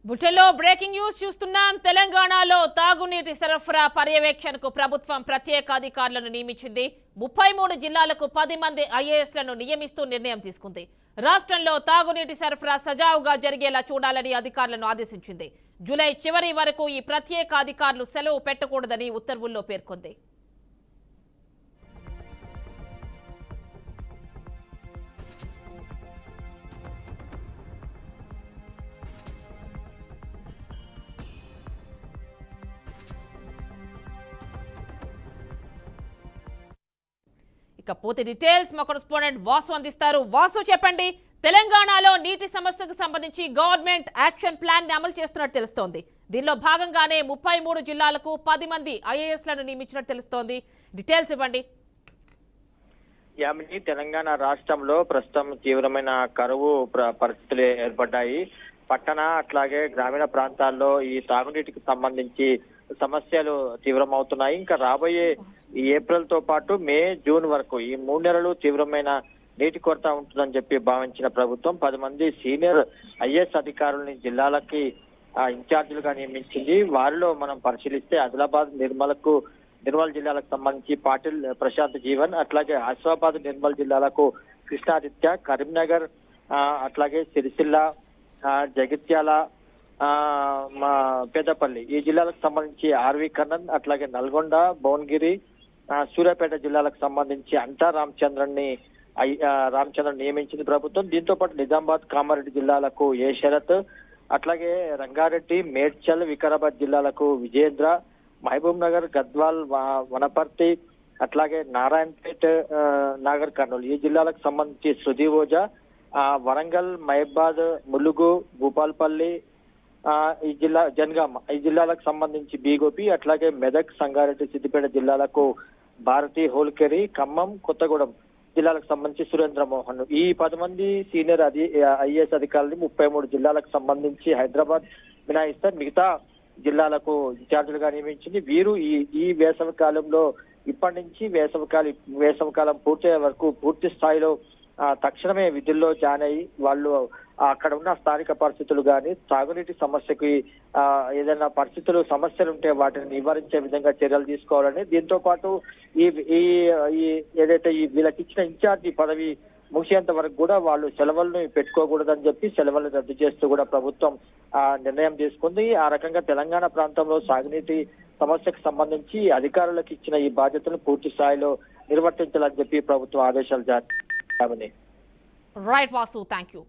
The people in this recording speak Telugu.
బుటెల్లో బ్రేకింగ్ న్యూస్ చూస్తున్నాం. తెలంగాణలో తాగునీటి సరఫరా పర్యవేక్షణకు ప్రభుత్వం ప్రత్యేక అధికారులను నియమించింది. 33 జిల్లాలకు 10 మంది ఐఏఎస్లను నియమిస్తూ నిర్ణయం తీసుకుంది. రాష్ట్రంలో తాగునీటి సరఫరా సజావుగా జరిగేలా చూడాలని అధికారులను ఆదేశించింది. జూలై చివరి వరకు ఈ ప్రత్యేక అధికారులు సెలవు పెట్టకూడదని ఉత్తర్వుల్లో పేర్కొంది. పూర్తి డీటెయిల్స్ మా కరెస్పాండెంట్ వాసు అందిస్తారు. వాసు, చెప్పండి, తెలంగాణలో నీటి సమస్యకు సంబంధించి గవర్నమెంట్ యాక్షన్ ప్లాన్ ని అమలు చేస్తున్నట్టు తెలుస్తోంది. దీనిలో భాగంగానే 33 జిల్లాలకు 10 మంది ఐఏఎస్లను నియమించినట్టు తెలుస్తోంది. డీటెయిల్స్ ఇవ్వండి. యామిని, తెలంగాణ రాష్ట్రంలో ప్రస్తుతం తీవ్రమైన కరువు పరిస్థితులు ఏర్పడ్డాయి. పట్టణ అట్లాగే గ్రామీణ ప్రాంతాల్లో ఈ తాగునీటికి సంబంధించి సమస్యలు తీవ్రమవుతున్నాయి. ఇంకా రాబోయే ఈ ఏప్రిల్ తో పాటు మే, జూన్ వరకు ఈ 3 నెలలు తీవ్రమైన నీటి కొరత ఉంటుందని చెప్పి భావించిన ప్రభుత్వం 10 మంది సీనియర్ ఐఏఎస్ అధికారులని జిల్లాలకి ఇన్ఛార్జీలుగా నియమించింది. వారిలో మనం పరిశీలిస్తే ఆదిలాబాద్, నిర్మల్ జిల్లాలకు సంబంధించి పాటిల్ ప్రశాంత్ జీవన్, అట్లాగే ఆసిఫాబాద్, నిర్మల్ జిల్లాలకు కృష్ణాదిత్య, కరీంనగర్, అట్లాగే సిరిసిల్ల, జగిత్యాల, పెద్దపల్లి ఈ జిల్లాలకు సంబంధించి ఆర్వి కన్నన్, అట్లాగే నల్గొండ, భువనగిరి, సూర్యాపేట జిల్లాలకు సంబంధించి అంటా రామచంద్రన్ నియమించింది ప్రభుత్వం. దీంతో పాటు నిజామాబాద్, కామారెడ్డి జిల్లాలకు ఏ శరత్, అట్లాగే రంగారెడ్డి, మేడ్చల్, వికారాబాద్ జిల్లాలకు విజయేంద్ర, మహబూబ్ నగర్, గద్వాల్, వనపర్తి, అట్లాగే నారాయణపేట్, నాగర్ కర్నూలు ఈ జిల్లాలకు సంబంధించి శృతి ఓజా, వరంగల్, మహబాద్, ములుగు, భూపాల్పల్లి, ఈ జిల్లా జనగామ ఈ జిల్లాలకు సంబంధించి బీగోపి, అట్లాగే మెదక్, సంగారెడ్డి, సిద్దిపేట జిల్లాలకు భారతి హోల్కెరి, ఖమ్మం, కొత్తగూడెం జిల్లాలకు సంబంధించి సురేంద్ర మోహన్. ఈ 10 మంది సీనియర్ ఐఏఎస్ అధికారులని 33 జిల్లాలకు సంబంధించి హైదరాబాద్ మినహాయిస్తే మిగతా జిల్లాలకు ఇన్ఛార్జీలుగా నియమించింది. వీరు ఈ వేసవి కాలంలో ఇప్పటి నుంచి వేసవికాలం పూర్తయ్యే వరకు పూర్తి స్థాయిలో తక్షణమే విధుల్లో జాయిన్ అయ్యి వాళ్ళు అక్కడ ఉన్న స్థానిక పరిస్థితులు కానీ తాగునీటి సమస్యకి ఏదైనా సమస్యలు ఉంటే వాటిని నివారించే విధంగా చర్యలు తీసుకోవాలని, దీంతో పాటు ఈ ఏదైతే వీళ్ళకి ఇచ్చిన ఇన్ఛార్జి పదవి ముగిసేంత వరకు కూడా వాళ్ళు సెలవులను పెట్టుకోకూడదని చెప్పి సెలవులను రద్దు చేస్తూ కూడా ప్రభుత్వం నిర్ణయం తీసుకుంది. ఆ రకంగా తెలంగాణ ప్రాంతంలో సాగునీటి సమస్యకు సంబంధించి అధికారులకు ఇచ్చిన ఈ బాధ్యతను పూర్తి స్థాయిలో నిర్వర్తించాలని చెప్పి ప్రభుత్వం ఆదేశాలు జారీ. Right Vasu, thank you.